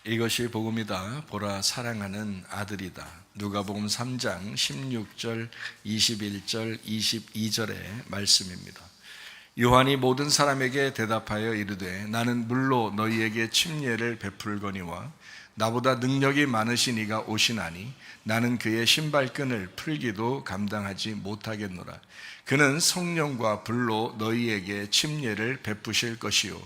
이것이 복음이다. 보라, 사랑하는 아들이다. 누가복음 3장 16절, 21절, 22절의 말씀입니다. 요한이 모든 사람에게 대답하여 이르되 나는 물로 너희에게 침례를 베풀거니와 나보다 능력이 많으신 이가 오시나니 나는 그의 신발끈을 풀기도 감당하지 못하겠노라. 그는 성령과 불로 너희에게 침례를 베푸실 것이요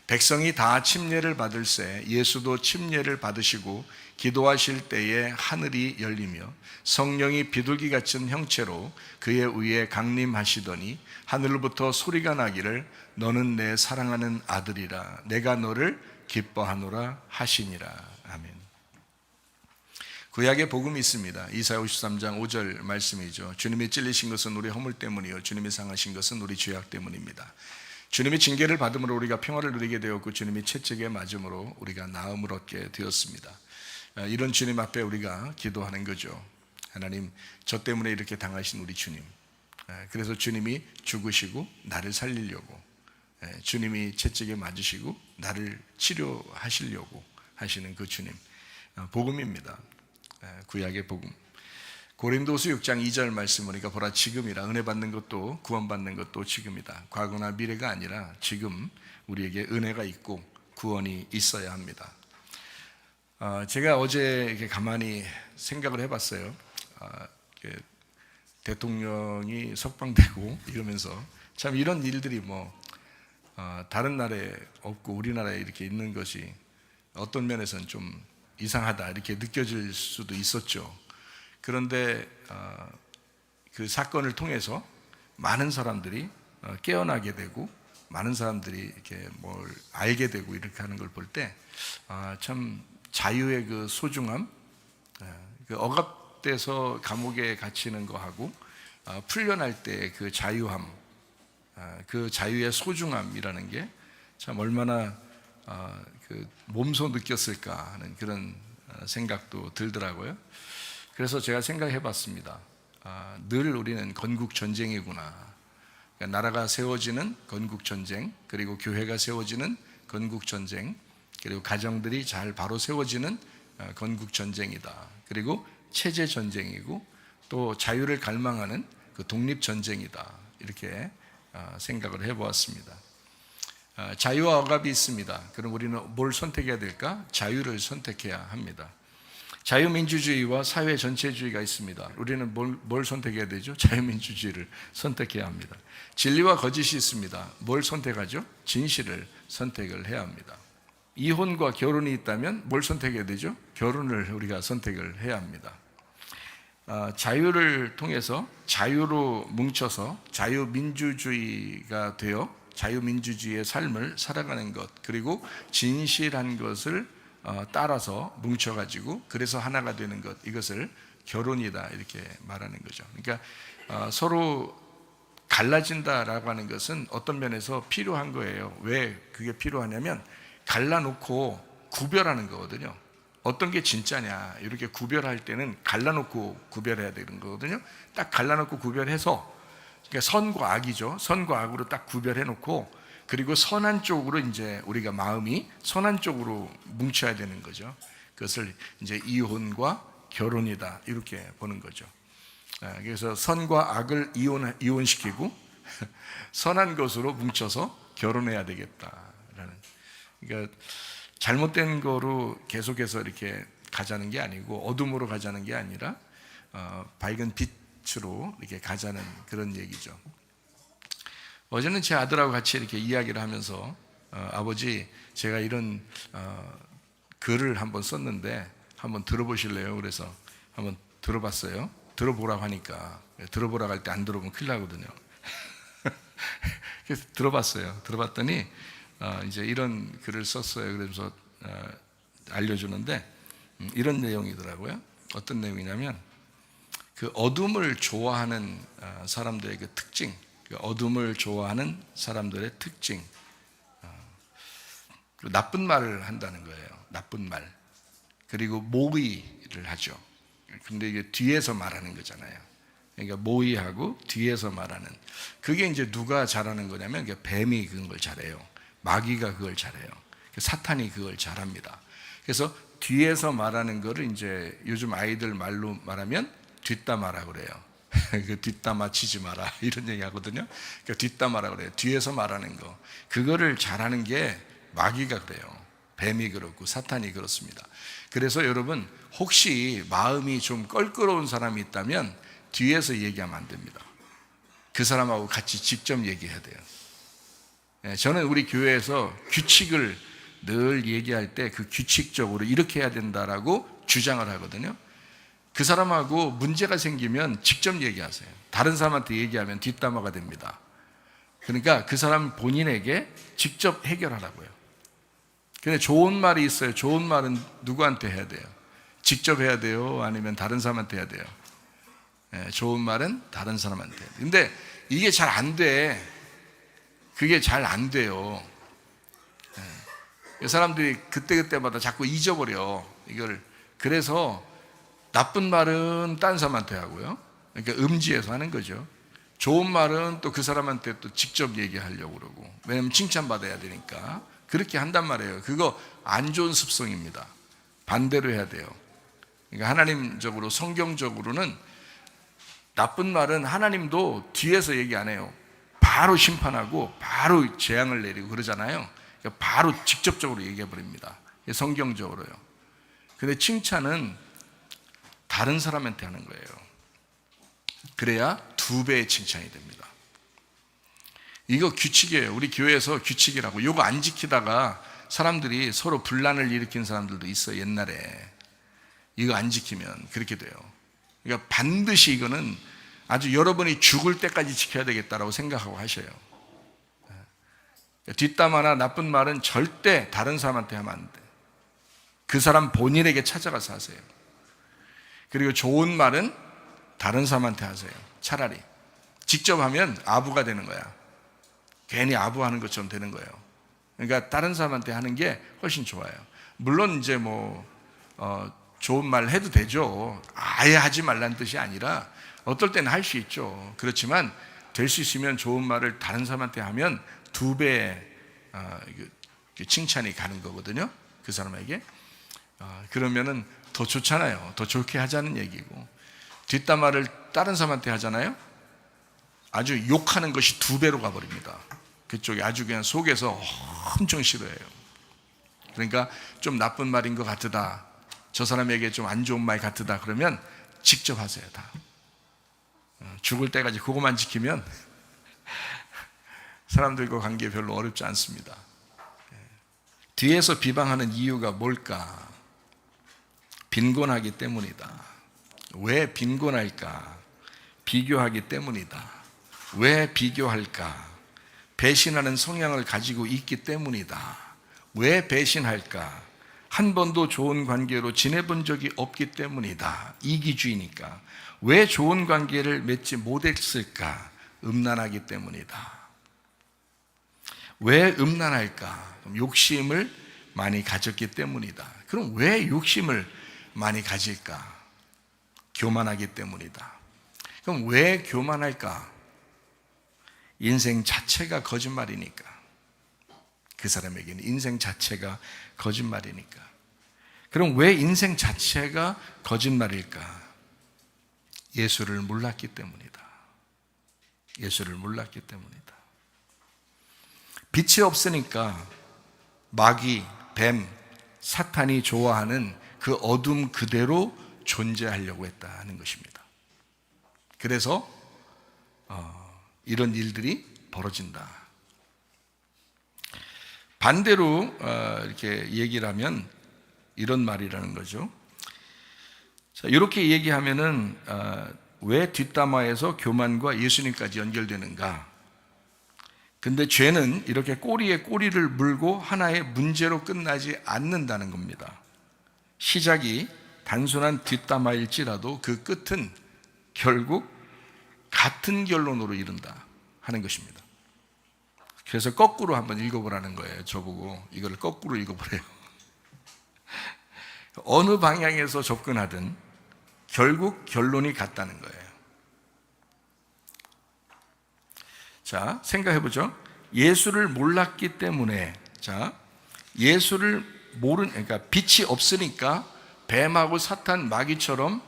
백성이 다 침례를 받을새 예수도 침례를 받으시고 기도하실 때에 하늘이 열리며 성령이 비둘기 같은 형체로 그의 위에 강림하시더니 하늘로부터 소리가 나기를 너는 내 사랑하는 아들이라 내가 너를 기뻐하노라 하시니라. 아멘. 구약의 복음이 있습니다. 이사야 53장 5절 말씀이죠. 주님이 찔리신 것은 우리 허물 때문이요 주님이 상하신 것은 우리 죄악 때문입니다. 주님이 징계를 받음으로 우리가 평화를 누리게 되었고 주님이 채찍에 맞음으로 우리가 나음을 얻게 되었습니다. 이런 주님 앞에 우리가 기도하는 거죠. 하나님, 저 때문에 이렇게 당하신 우리 주님, 그래서 주님이 죽으시고 나를 살리려고, 주님이 채찍에 맞으시고 나를 치료하시려고 하시는 그 주님, 복음입니다. 구약의 복음. 고린도서 6장 2절 말씀 보니까 보라 지금이라 은혜 받는 것도 구원받는 것도 지금이다. 과거나 미래가 아니라 지금 우리에게 은혜가 있고 구원이 있어야 합니다. 제가 어제 이렇게 가만히 생각을 해봤어요. 대통령이 석방되고 이러면서 참 이런 일들이 다른 나라에 없고 우리나라에 이렇게 있는 것이 어떤 면에서는 좀 이상하다 이렇게 느껴질 수도 있었죠. 그런데 그 사건을 통해서 많은 사람들이 깨어나게 되고 많은 사람들이 이렇게 뭘 알게 되고 이렇게 하는 걸 볼 때 참 자유의 그 소중함, 그 억압돼서 감옥에 갇히는 거하고 풀려날 때 그 자유함, 그 자유의 소중함이라는 게 참 얼마나 그 몸소 느꼈을까 하는 그런 생각도 들더라고요. 그래서 제가 생각해 봤습니다. 늘 우리는 건국전쟁이구나. 그러니까 나라가 세워지는 건국전쟁, 그리고 교회가 세워지는 건국전쟁, 그리고 가정들이 잘 바로 세워지는 건국전쟁이다. 그리고 체제전쟁이고 또 자유를 갈망하는 그 독립전쟁이다. 이렇게 생각을 해 보았습니다. 자유와 억압이 있습니다. 그럼 우리는 뭘 선택해야 될까? 자유를 선택해야 합니다. 자유민주주의와 사회 전체주의가 있습니다. 우리는 뭘 선택해야 되죠? 자유민주주의를 선택해야 합니다. 진리와 거짓이 있습니다. 뭘 선택하죠? 진실을 선택을 해야 합니다. 이혼과 결혼이 있다면 뭘 선택해야 되죠? 결혼을 우리가 선택을 해야 합니다. 자유를 통해서 자유로 뭉쳐서 자유민주주의가 되어 자유민주주의의 삶을 살아가는 것, 그리고 진실한 것을 따라서 뭉쳐가지고 그래서 하나가 되는 것, 이것을 결혼이다 이렇게 말하는 거죠. 그러니까 서로 갈라진다라고 하는 것은 어떤 면에서 필요한 거예요. 왜 그게 필요하냐면 갈라놓고 구별하는 거거든요. 어떤 게 진짜냐 이렇게 구별할 때는 갈라놓고 구별해야 되는 거거든요. 딱 갈라놓고 구별해서, 그러니까 선과 악이죠. 선과 악으로 딱 구별해놓고 그리고 선한 쪽으로 이제 우리가 마음이 선한 쪽으로 뭉쳐야 되는 거죠. 그것을 이제 이혼과 결혼이다 이렇게 보는 거죠. 그래서 선과 악을 이혼시키고 선한 것으로 뭉쳐서 결혼해야 되겠다라는. 그러니까 잘못된 거로 계속해서 이렇게 가자는 게 아니고 어둠으로 가자는 게 아니라 밝은 빛으로 이렇게 가자는 그런 얘기죠. 어제는 제 아들하고 같이 이렇게 이야기를 하면서 아버지 제가 이런 글을 한번 썼는데 한번 들어보실래요? 그래서 한번 들어봤어요. 들어보라고 하니까 들어보라고 할 때 안 들어보면 큰일 나거든요. 그래서 들어봤어요. 들어봤더니 이제 이런 글을 썼어요. 그래서 알려주는데 이런 내용이더라고요. 어떤 내용이냐면 그 어둠을 좋아하는 사람들의 그 특징, 어둠을 좋아하는 사람들의 특징, 나쁜 말을 한다는 거예요. 나쁜 말. 그리고 모의를 하죠. 근데 이게 뒤에서 말하는 거잖아요. 그러니까 모의하고 뒤에서 말하는. 그게 이제 누가 잘하는 거냐면 뱀이 그걸 잘해요. 마귀가 그걸 잘해요. 사탄이 그걸 잘합니다. 그래서 뒤에서 말하는 거를 이제 요즘 아이들 말로 말하면 뒷담화라 그래요. 그 뒷담화 치지 마라 이런 얘기 하거든요. 그러니까 뒷담화라 그래요. 뒤에서 말하는 거. 그거를 잘하는 게 마귀가 그래요. 뱀이 그렇고 사탄이 그렇습니다. 그래서 여러분 혹시 마음이 좀 껄끄러운 사람이 있다면 뒤에서 얘기하면 안 됩니다. 그 사람하고 같이 직접 얘기해야 돼요. 저는 우리 교회에서 규칙을 늘 얘기할 때 그 규칙적으로 이렇게 해야 된다라고 주장을 하거든요. 그 사람하고 문제가 생기면 직접 얘기하세요. 다른 사람한테 얘기하면 뒷담화가 됩니다. 그러니까 그 사람 본인에게 직접 해결하라고요. 근데 좋은 말이 있어요. 좋은 말은 누구한테 해야 돼요? 직접 해야 돼요? 아니면 다른 사람한테 해야 돼요? 좋은 말은 다른 사람한테 해야 돼요. 근데 이게 잘 안 돼. 그게 잘 안 돼요. 사람들이 그때그때마다 자꾸 잊어버려 이걸. 그래서 나쁜 말은 딴 사람한테 하고요. 그러니까 음지에서 하는 거죠. 좋은 말은 또 그 사람한테 또 직접 얘기하려고 그러고, 왜냐하면 칭찬받아야 되니까 그렇게 한단 말이에요. 그거 안 좋은 습성입니다. 반대로 해야 돼요. 그러니까 하나님적으로 성경적으로는 나쁜 말은 하나님도 뒤에서 얘기 안 해요. 바로 심판하고 바로 재앙을 내리고 그러잖아요. 그러니까 바로 직접적으로 얘기해 버립니다. 성경적으로요. 근데 칭찬은 다른 사람한테 하는 거예요. 그래야 2배의 칭찬이 됩니다. 이거 규칙이에요. 우리 교회에서 규칙이라고. 이거 안 지키다가 사람들이 서로 분란을 일으킨 사람들도 있어요. 옛날에 이거 안 지키면 그렇게 돼요. 그러니까 반드시 이거는 아주 여러분이 죽을 때까지 지켜야 되겠다라고 생각하고 하셔요. 뒷담화나 나쁜 말은 절대 다른 사람한테 하면 안 돼. 그 사람 본인에게 찾아가서 하세요. 그리고 좋은 말은 다른 사람한테 하세요. 차라리 직접 하면 아부가 되는 거야. 괜히 아부하는 것처럼 되는 거예요. 그러니까 다른 사람한테 하는 게 훨씬 좋아요. 물론 이제 좋은 말 해도 되죠. 아예 하지 말라는 뜻이 아니라 어떨 때는 할 수 있죠. 그렇지만 될 수 있으면 좋은 말을 다른 사람한테 하면 2배의 칭찬이 가는 거거든요. 그 사람에게. 그러면은 더 좋잖아요. 더 좋게 하자는 얘기고. 뒷담화를 다른 사람한테 하잖아요. 아주 욕하는 것이 2배로 가버립니다. 그쪽이 아주 그냥 속에서 엄청 싫어해요. 그러니까 좀 나쁜 말인 것 같으다, 저 사람에게 좀 안 좋은 말 같으다 그러면 직접 하세요. 다 죽을 때까지 그것만 지키면 사람들과 관계 별로 어렵지 않습니다. 뒤에서 비방하는 이유가 뭘까? 빈곤하기 때문이다. 왜 빈곤할까? 비교하기 때문이다. 왜 비교할까? 배신하는 성향을 가지고 있기 때문이다. 왜 배신할까? 한 번도 좋은 관계로 지내본 적이 없기 때문이다. 이기주의니까. 왜 좋은 관계를 맺지 못했을까? 음란하기 때문이다. 왜 음란할까? 욕심을 많이 가졌기 때문이다. 그럼 왜 욕심을 많이 가질까? 교만하기 때문이다. 그럼 왜 교만할까? 인생 자체가 거짓말이니까. 그 사람에게는 인생 자체가 거짓말이니까. 그럼 왜 인생 자체가 거짓말일까? 예수를 몰랐기 때문이다. 예수를 몰랐기 때문이다. 빛이 없으니까 마귀, 뱀, 사탄이 좋아하는 그 어둠 그대로 존재하려고 했다는 것입니다. 그래서 이런 일들이 벌어진다. 반대로 이렇게 얘기를 하면 이런 말이라는 거죠. 자, 이렇게 얘기하면은 왜 뒷담화에서 교만과 예수님까지 연결되는가? 근데 죄는 이렇게 꼬리에 꼬리를 물고 하나의 문제로 끝나지 않는다는 겁니다. 시작이 단순한 뒷담화일지라도 그 끝은 결국 같은 결론으로 이른다 하는 것입니다. 그래서 거꾸로 한번 읽어보라는 거예요. 저보고 이걸 거꾸로 읽어보래요. 어느 방향에서 접근하든 결국 결론이 같다는 거예요. 자, 생각해보죠. 예수를 몰랐기 때문에, 자, 예수를 그러니까 빛이 없으니까 뱀하고 사탄 마귀처럼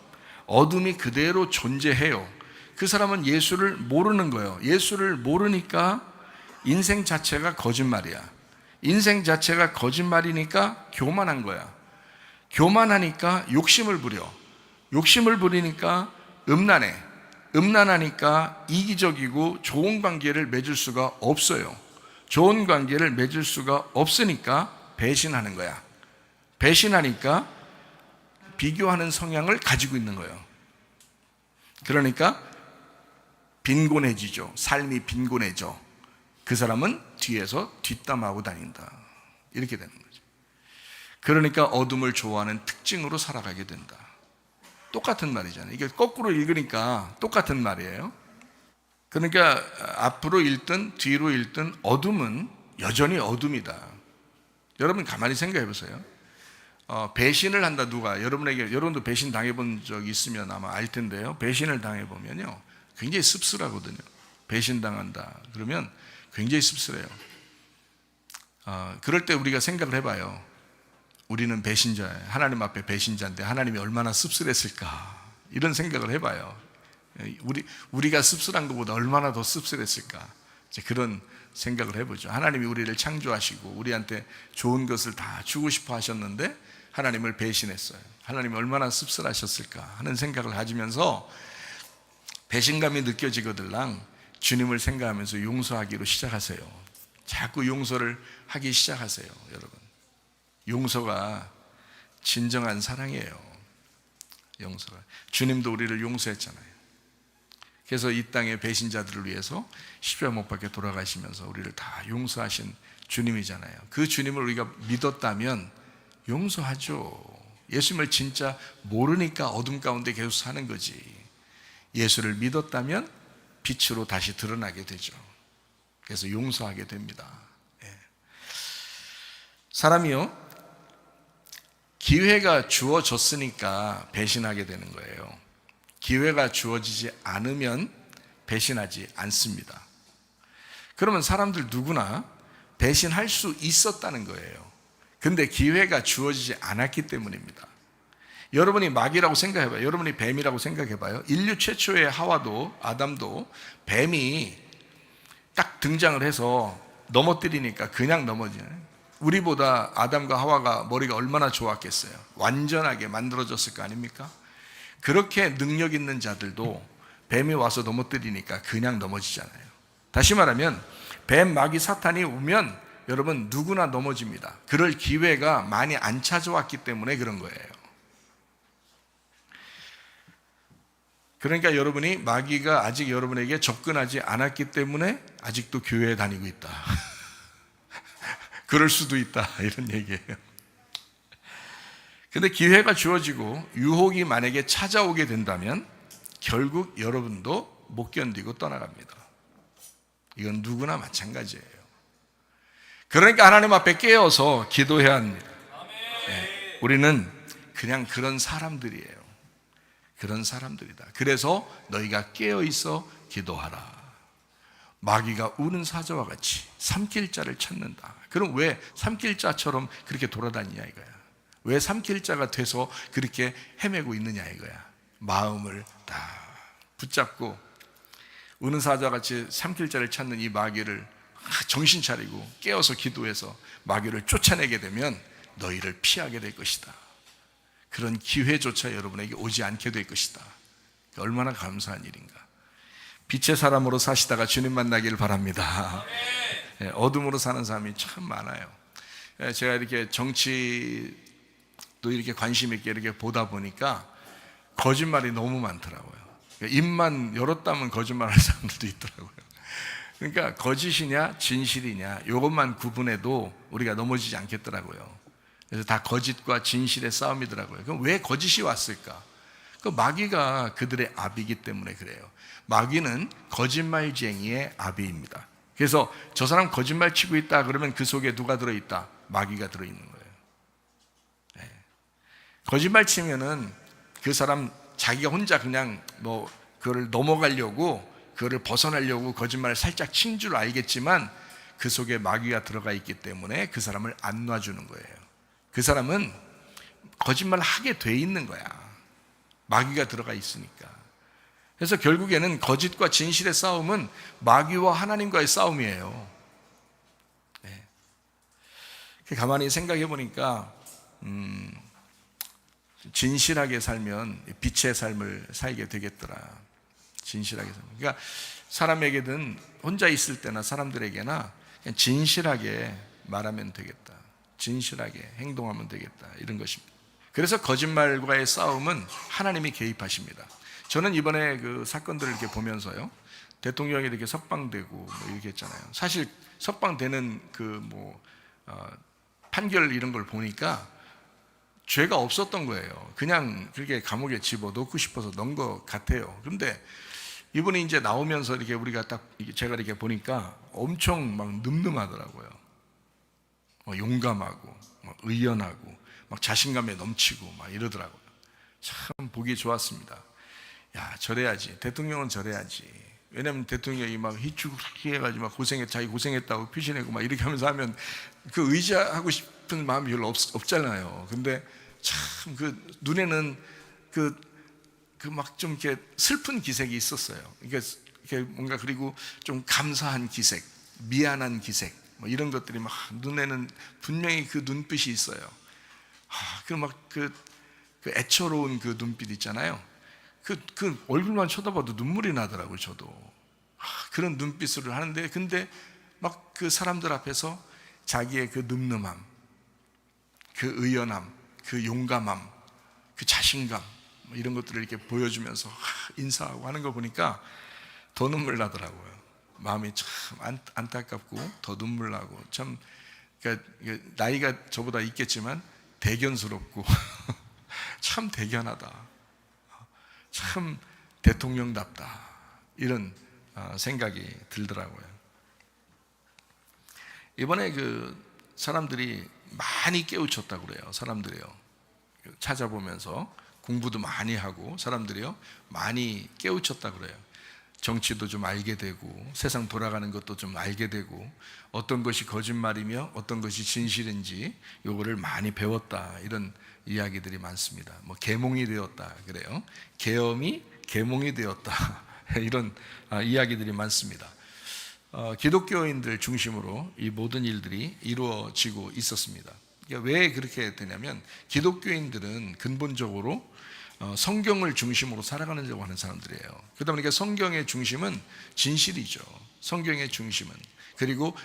어둠이 그대로 존재해요. 그 사람은 예수를 모르는 거예요. 예수를 모르니까 인생 자체가 거짓말이야. 인생 자체가 거짓말이니까 교만한 거야. 교만하니까 욕심을 부려. 욕심을 부리니까 음란해. 음란하니까 이기적이고 좋은 관계를 맺을 수가 없어요. 좋은 관계를 맺을 수가 없으니까 배신하는 거야. 배신하니까 비교하는 성향을 가지고 있는 거예요. 그러니까 빈곤해지죠. 삶이 빈곤해져. 그 사람은 뒤에서 뒷담하고 다닌다. 이렇게 되는 거죠. 그러니까 어둠을 좋아하는 특징으로 살아가게 된다. 똑같은 말이잖아요. 이게 거꾸로 읽으니까 똑같은 말이에요. 그러니까 앞으로 읽든 뒤로 읽든 어둠은 여전히 어둠이다. 여러분 가만히 생각해 보세요. 배신을 한다. 누가 여러분도 배신 당해본 적 있으면 아마 알 텐데요. 배신을 당해보면요 굉장히 씁쓸하거든요. 배신당한다 그러면 굉장히 씁쓸해요. 그럴 때 우리가 생각을 해봐요. 우리는 배신자예요. 하나님 앞에 배신자인데 하나님이 얼마나 씁쓸했을까. 이런 생각을 해봐요. 우리가 씁쓸한 것보다 얼마나 더 씁쓸했을까. 이제 그런 생각을 해보죠. 하나님이 우리를 창조하시고 우리한테 좋은 것을 다 주고 싶어 하셨는데 하나님을 배신했어요. 하나님이 얼마나 씁쓸하셨을까 하는 생각을 가지면서 배신감이 느껴지거들랑 주님을 생각하면서 용서하기로 시작하세요. 자꾸 용서를 하기 시작하세요. 여러분, 용서가 진정한 사랑이에요. 용서가. 주님도 우리를 용서했잖아요. 그래서 이 땅의 배신자들을 위해서 십자가 못 박혀 돌아가시면서 우리를 다 용서하신 주님이잖아요. 그 주님을 우리가 믿었다면 용서하죠. 예수님을 진짜 모르니까 어둠 가운데 계속 사는 거지. 예수를 믿었다면 빛으로 다시 드러나게 되죠. 그래서 용서하게 됩니다. 사람이요, 기회가 주어졌으니까 배신하게 되는 거예요. 기회가 주어지지 않으면 배신하지 않습니다. 그러면 사람들 누구나 배신할 수 있었다는 거예요. 근데 기회가 주어지지 않았기 때문입니다. 여러분이 마귀라고 생각해봐요. 여러분이 뱀이라고 생각해봐요. 인류 최초의 하와도 아담도 뱀이 딱 등장을 해서 넘어뜨리니까 그냥 넘어지잖아요. 우리보다 아담과 하와가 머리가 얼마나 좋았겠어요. 완전하게 만들어졌을 거 아닙니까? 그렇게 능력 있는 자들도 뱀이 와서 넘어뜨리니까 그냥 넘어지잖아요. 다시 말하면 뱀, 마귀, 사탄이 오면 여러분 누구나 넘어집니다. 그럴 기회가 많이 안 찾아왔기 때문에 그런 거예요. 그러니까 여러분이 마귀가 아직 여러분에게 접근하지 않았기 때문에 아직도 교회에 다니고 있다. 그럴 수도 있다. 이런 얘기예요. 근데 기회가 주어지고 유혹이 만약에 찾아오게 된다면 결국 여러분도 못 견디고 떠나갑니다. 이건 누구나 마찬가지예요. 그러니까 하나님 앞에 깨어서 기도해야 합니다. 우리는 그냥 그런 사람들이에요. 그런 사람들이다. 그래서 너희가 깨어있어 기도하라. 마귀가 우는 사자와 같이 삼킬 자를 찾는다. 그럼 왜 삼킬 자처럼 그렇게 돌아다니냐 이거야. 왜 삼킬 자가 돼서 그렇게 헤매고 있느냐 이거야. 마음을 다 붙잡고 우는 사자와 같이 삼킬 자를 찾는 이 마귀를 정신 차리고 깨어서 기도해서 마귀를 쫓아내게 되면 너희를 피하게 될 것이다. 그런 기회조차 여러분에게 오지 않게 될 것이다. 얼마나 감사한 일인가. 빛의 사람으로 사시다가 주님 만나기를 바랍니다. 어둠으로 사는 사람이 참 많아요. 제가 이렇게 정치도 이렇게 관심 있게 이렇게 보다 보니까 거짓말이 너무 많더라고요. 입만 열었다면 거짓말하는 사람들도 있더라고요. 그러니까 거짓이냐 진실이냐 이것만 구분해도 우리가 넘어지지 않겠더라고요. 그래서 다 거짓과 진실의 싸움이더라고요. 그럼 왜 거짓이 왔을까? 그 마귀가 그들의 아비이기 때문에 그래요. 마귀는 거짓말쟁이의 아비입니다. 그래서 저 사람 거짓말 치고 있다 그러면 그 속에 누가 들어있다? 마귀가 들어있는 거예요. 네. 거짓말 치면은 그 사람 자기가 혼자 그냥 그거를 넘어가려고 그거를 벗어나려고 거짓말을 살짝 친 줄 알겠지만 그 속에 마귀가 들어가 있기 때문에 그 사람을 안 놔주는 거예요. 그 사람은 거짓말을 하게 돼 있는 거야. 마귀가 들어가 있으니까. 그래서 결국에는 거짓과 진실의 싸움은 마귀와 하나님과의 싸움이에요. 네. 가만히 생각해 보니까 진실하게 살면 빛의 삶을 살게 되겠더라. 진실하게 살면. 그러니까 사람에게든 혼자 있을 때나 사람들에게나 그냥 진실하게 말하면 되겠다. 진실하게 행동하면 되겠다. 이런 것입니다. 그래서 거짓말과의 싸움은 하나님이 개입하십니다. 저는 이번에 그 사건들을 이렇게 보면서요, 대통령이 이렇게 석방되고 뭐 이렇게 했잖아요. 사실 석방되는 판결 이런 걸 보니까 죄가 없었던 거예요. 그냥 그렇게 감옥에 집어넣고 싶어서 넣은 것 같아요. 그런데 이분이 이제 나오면서 이렇게 우리가 제가 이렇게 보니까 엄청 막 늠름하더라고요. 용감하고, 의연하고, 막 자신감에 넘치고 막 이러더라고요. 참 보기 좋았습니다. 야, 저래야지. 대통령은 저래야지. 왜냐면 대통령이 막 희죽해가지고 막 자기 고생했다고 표시내고 막 이렇게 하면 그 의지하고 싶은 마음이 별로 없잖아요. 근데 참 그 눈에는 막 좀 이렇게 슬픈 기색이 있었어요. 이게 뭔가 그리고 좀 감사한 기색, 미안한 기색, 뭐 이런 것들이 막 눈에는 분명히 그 눈빛이 있어요. 그 애처로운 그 눈빛 있잖아요. 그 얼굴만 쳐다봐도 눈물이 나더라고요, 저도. 그런 눈빛으로 하는데, 근데 막 그 사람들 앞에서 자기의 그 늠름함, 그 의연함, 그 용감함, 그 자신감, 뭐 이런 것들을 이렇게 보여주면서 인사하고 하는 거 보니까 더 눈물 나더라고요. 마음이 참 안타깝고 더 눈물 나고, 참, 그러니까 나이가 저보다 있겠지만 대견스럽고 참 대견하다. 참 대통령답다. 이런 생각이 들더라고요. 이번에 그 사람들이 많이 깨우쳤다고 그래요. 사람들이요. 찾아보면서 공부도 많이 하고 사람들이요. 많이 깨우쳤다고 그래요. 정치도 좀 알게 되고 세상 돌아가는 것도 좀 알게 되고 어떤 것이 거짓말이며 어떤 것이 진실인지 요거를 많이 배웠다. 이런 이야기들이 많습니다. 뭐 계몽이 되었다 그래요. 계엄이 계몽이 되었다. 이런 이야기들이 많습니다. 기독교인들 중심으로 이 모든 일들이 이루어지고 있었습니다. 그러니까 왜 그렇게 되냐면 기독교인들은 근본적으로 성경을 중심으로 살아가려고 하는 사람들이에요. 그러다 보니까 성경의 중심은 진실이죠. 성경의 중심은. 그리고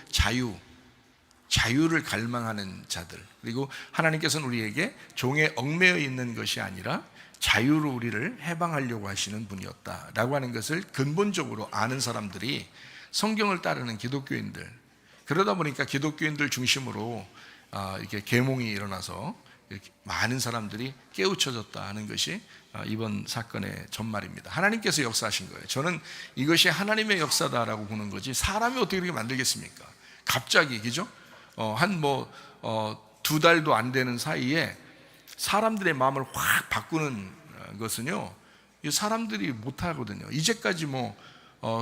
자유를 갈망하는 자들. 그리고 하나님께서는 우리에게 종에 얽매여 있는 것이 아니라 자유로 우리를 해방하려고 하시는 분이었다라고 하는 것을 근본적으로 아는 사람들이 성경을 따르는 기독교인들. 그러다 보니까 기독교인들 중심으로 이렇게 계몽이 일어나서 이렇게 많은 사람들이 깨우쳐졌다 하는 것이 이번 사건의 전말입니다. 하나님께서 역사하신 거예요. 저는 이것이 하나님의 역사다라고 보는 거지 사람이 어떻게 이렇게 만들겠습니까? 갑자기, 그죠? 한 2달도 안 되는 사이에 사람들의 마음을 확 바꾸는 것은요, 사람들이 못하거든요. 이제까지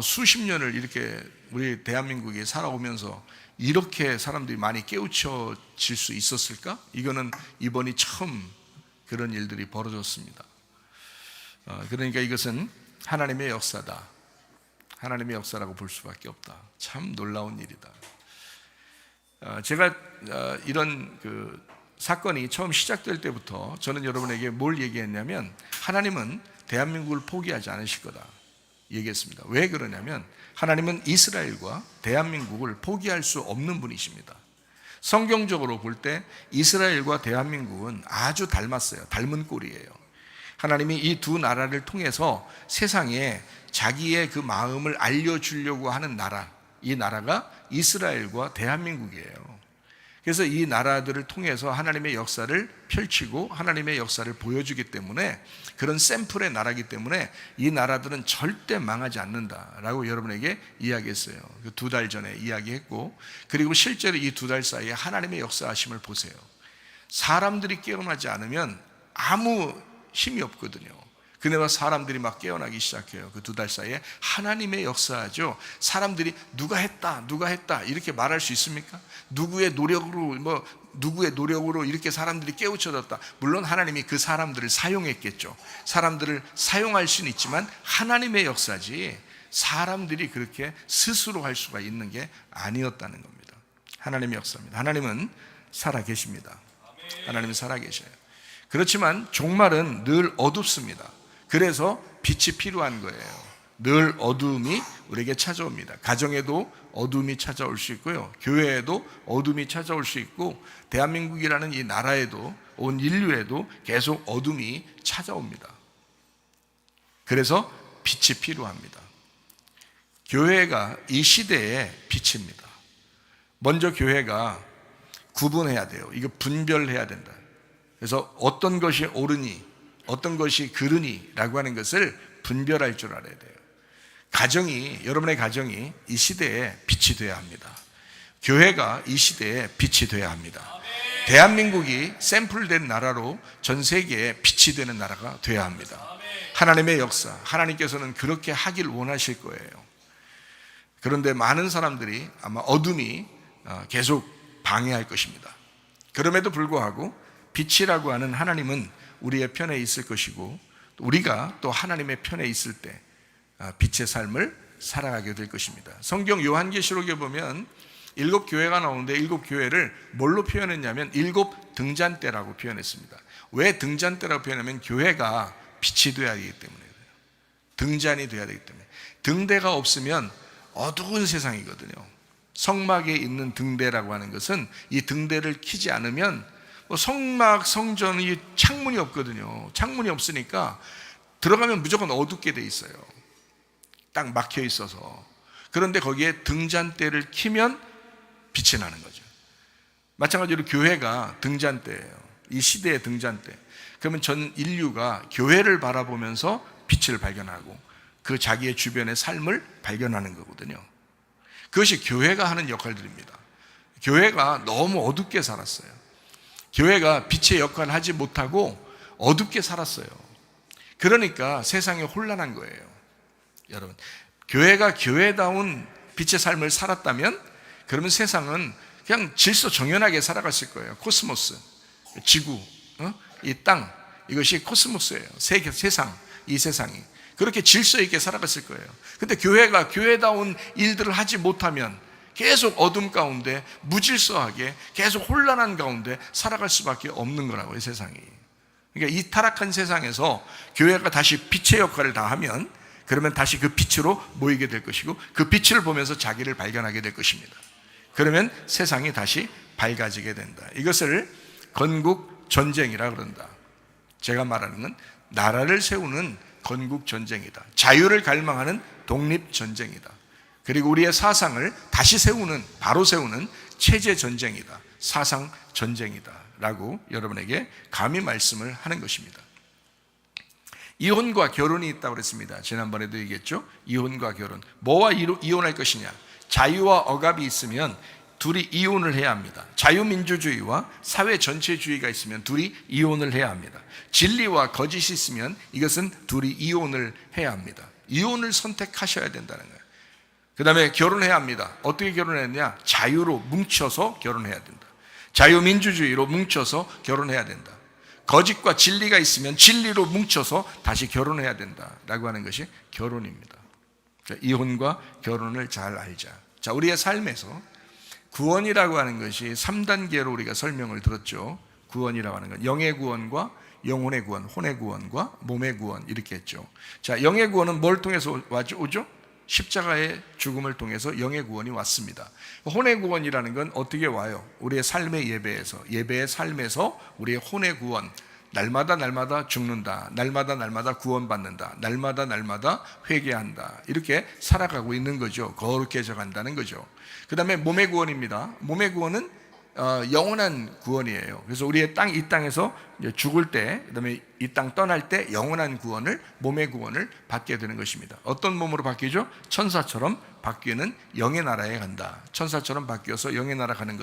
수십 년을 이렇게 우리 대한민국에 살아오면서 이렇게 사람들이 많이 깨우쳐질 수 있었을까? 이거는 이번이 처음 그런 일들이 벌어졌습니다. 그러니까 이것은 하나님의 역사다. 하나님의 역사라고 볼 수밖에 없다. 참 놀라운 일이다. 제가 이런 그 사건이 처음 시작될 때부터 저는 여러분에게 뭘 얘기했냐면 하나님은 대한민국을 포기하지 않으실 거다 얘기했습니다. 왜 그러냐면 하나님은 이스라엘과 대한민국을 포기할 수 없는 분이십니다. 성경적으로 볼 때 이스라엘과 대한민국은 아주 닮았어요. 닮은 꼴이에요. 하나님이 이 두 나라를 통해서 세상에 자기의 그 마음을 알려주려고 하는 나라, 이 나라가 이스라엘과 대한민국이에요. 그래서 이 나라들을 통해서 하나님의 역사를 펼치고 하나님의 역사를 보여주기 때문에 그런 샘플의 나라이기 때문에 이 나라들은 절대 망하지 않는다라고 여러분에게 이야기했어요. 2달 전에 이야기했고, 그리고 실제로 이 2달 사이에 하나님의 역사하심을 보세요. 사람들이 깨어나지 않으면 아무 힘이 없거든요. 그네와 사람들이 막 깨어나기 시작해요. 그 2달 사이에 하나님의 역사죠. 사람들이 누가 했다 이렇게 말할 수 있습니까? 누구의 노력으로 누구의 노력으로 이렇게 사람들이 깨우쳐졌다. 물론 하나님이 그 사람들을 사용했겠죠. 사람들을 사용할 수는 있지만 하나님의 역사지 사람들이 그렇게 스스로 할 수가 있는 게 아니었다는 겁니다. 하나님의 역사입니다. 하나님은 살아계십니다. 하나님은 살아계셔요. 그렇지만 종말은 늘 어둡습니다. 그래서 빛이 필요한 거예요. 늘 어두움이 우리에게 찾아옵니다. 가정에도 어둠이 찾아올 수 있고요. 교회에도 어둠이 찾아올 수 있고, 대한민국이라는 이 나라에도, 온 인류에도 계속 어둠이 찾아옵니다. 그래서 빛이 필요합니다. 교회가 이 시대의 빛입니다. 먼저 교회가 구분해야 돼요. 이거 분별해야 된다. 그래서 어떤 것이 옳으니 어떤 것이 그르니 라고 하는 것을 분별할 줄 알아야 돼요. 여러분의 가정이 이 시대에 빛이 되어야 합니다. 교회가 이 시대에 빛이 되어야 합니다. 대한민국이 샘플된 나라로 전 세계에 빛이 되는 나라가 되어야 합니다. 하나님의 역사, 하나님께서는 그렇게 하길 원하실 거예요. 그런데 많은 사람들이 아마 어둠이 계속 방해할 것입니다. 그럼에도 불구하고 빛이라고 하는 하나님은 우리의 편에 있을 것이고, 우리가 또 하나님의 편에 있을 때 빛의 삶을 살아가게 될 것입니다. 성경 요한계시록에 보면 7교회가 나오는데 7교회를 뭘로 표현했냐면 7등잔대라고 표현했습니다. 왜 등잔대라고 표현하면 교회가 빛이 되어야 하기 때문에, 등잔이 되어야 되기 때문에. 등대가 없으면 어두운 세상이거든요. 성막에 있는 등대라고 하는 것은 이 등대를 켜지 않으면 성막, 성전이 창문이 없거든요. 창문이 없으니까 들어가면 무조건 어둡게 돼 있어요. 딱 막혀 있어서. 그런데 거기에 등잔대를 켜면 빛이 나는 거죠. 마찬가지로 교회가 등잔대예요. 이 시대의 등잔대. 그러면 전 인류가 교회를 바라보면서 빛을 발견하고 그 자기의 주변의 삶을 발견하는 거거든요. 그것이 교회가 하는 역할들입니다. 교회가 너무 어둡게 살았어요. 교회가 빛의 역할을 하지 못하고 어둡게 살았어요. 그러니까 세상이 혼란한 거예요. 여러분, 교회가 교회다운 빛의 삶을 살았다면 그러면 세상은 그냥 질서정연하게 살아갔을 거예요. 코스모스, 지구, 이 땅, 이것이 코스모스예요. 세상, 이 세상이 그렇게 질서 있게 살아갔을 거예요. 근데 교회가 교회다운 일들을 하지 못하면 계속 어둠 가운데 무질서하게 계속 혼란한 가운데 살아갈 수밖에 없는 거라고요, 세상이. 그러니까 이 타락한 세상에서 교회가 다시 빛의 역할을 다하면 그러면 다시 그 빛으로 모이게 될 것이고 그 빛을 보면서 자기를 발견하게 될 것입니다. 그러면 세상이 다시 밝아지게 된다. 이것을 건국 전쟁이라 그런다. 제가 말하는 건 나라를 세우는 건국 전쟁이다. 자유를 갈망하는 독립 전쟁이다. 그리고 우리의 사상을 다시 세우는, 바로 세우는 체제 전쟁이다. 사상 전쟁이다 라고 여러분에게 감히 말씀을 하는 것입니다. 이혼과 결혼이 있다고 그랬습니다. 지난번에도 얘기했죠. 이혼과 결혼. 뭐와 이혼할 것이냐? 자유와 억압이 있으면 둘이 이혼을 해야 합니다. 자유민주주의와 사회 전체주의가 있으면 둘이 이혼을 해야 합니다. 진리와 거짓이 있으면 이것은 둘이 이혼을 해야 합니다. 이혼을 선택하셔야 된다는 거예요. 그 다음에 결혼해야 합니다. 어떻게 결혼했냐? 자유로 뭉쳐서 결혼해야 된다. 자유민주주의로 뭉쳐서 결혼해야 된다. 거짓과 진리가 있으면 진리로 뭉쳐서 다시 결혼해야 된다라고 하는 것이 결혼입니다. 이혼과 결혼을 잘 알자. 자, 우리의 삶에서 구원이라고 하는 것이 3단계로 우리가 설명을 들었죠. 구원이라고 하는 건 영의 구원과 영혼의 구원, 혼의 구원과 몸의 구원 이렇게 했죠. 자, 영의 구원은 뭘 통해서 오죠? 십자가의 죽음을 통해서 영의 구원이 왔습니다. 혼의 구원이라는 건 어떻게 와요? 우리의 삶의 예배의 삶에서 우리의 혼의 구원, 날마다 죽는다, 날마다 구원받는다, 날마다 회개한다, 이렇게 살아가고 있는 거죠. 거룩해져 간다는 거죠. 그 다음에 몸의 구원입니다. 몸의 구원은 영원한 구원이에요. 그래서 우리의 이 땅에서 죽을 때, 그 다음에 이 땅 떠날 때 영원한 구원을, 몸의 구원을 받게 되는 것입니다. 어떤 몸으로 바뀌죠? 천사처럼 바뀌는 영의 나라에 간다. 천사처럼 바뀌어서 영의 나라 가는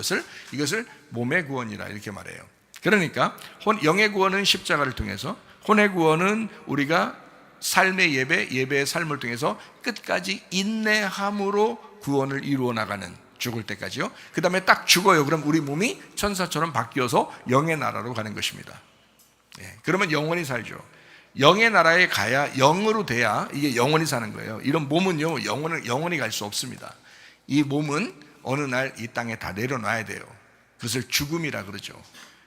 이것을 몸의 구원이라 이렇게 말해요. 그러니까 영의 구원은 십자가를 통해서, 혼의 구원은 우리가 삶의 예배의 삶을 통해서 끝까지 인내함으로 구원을 이루어 나가는 죽을 때까지요. 그 다음에 딱 죽어요. 그럼 우리 몸이 천사처럼 바뀌어서 영의 나라로 가는 것입니다. 그러면 영원히 살죠. 영의 나라에 가야, 영으로 돼야 이게 영원히 사는 거예요. 이런 몸은요, 영원히 갈 수 없습니다. 이 몸은 어느 날 이 땅에 다 내려놔야 돼요. 그것을 죽음이라 그러죠.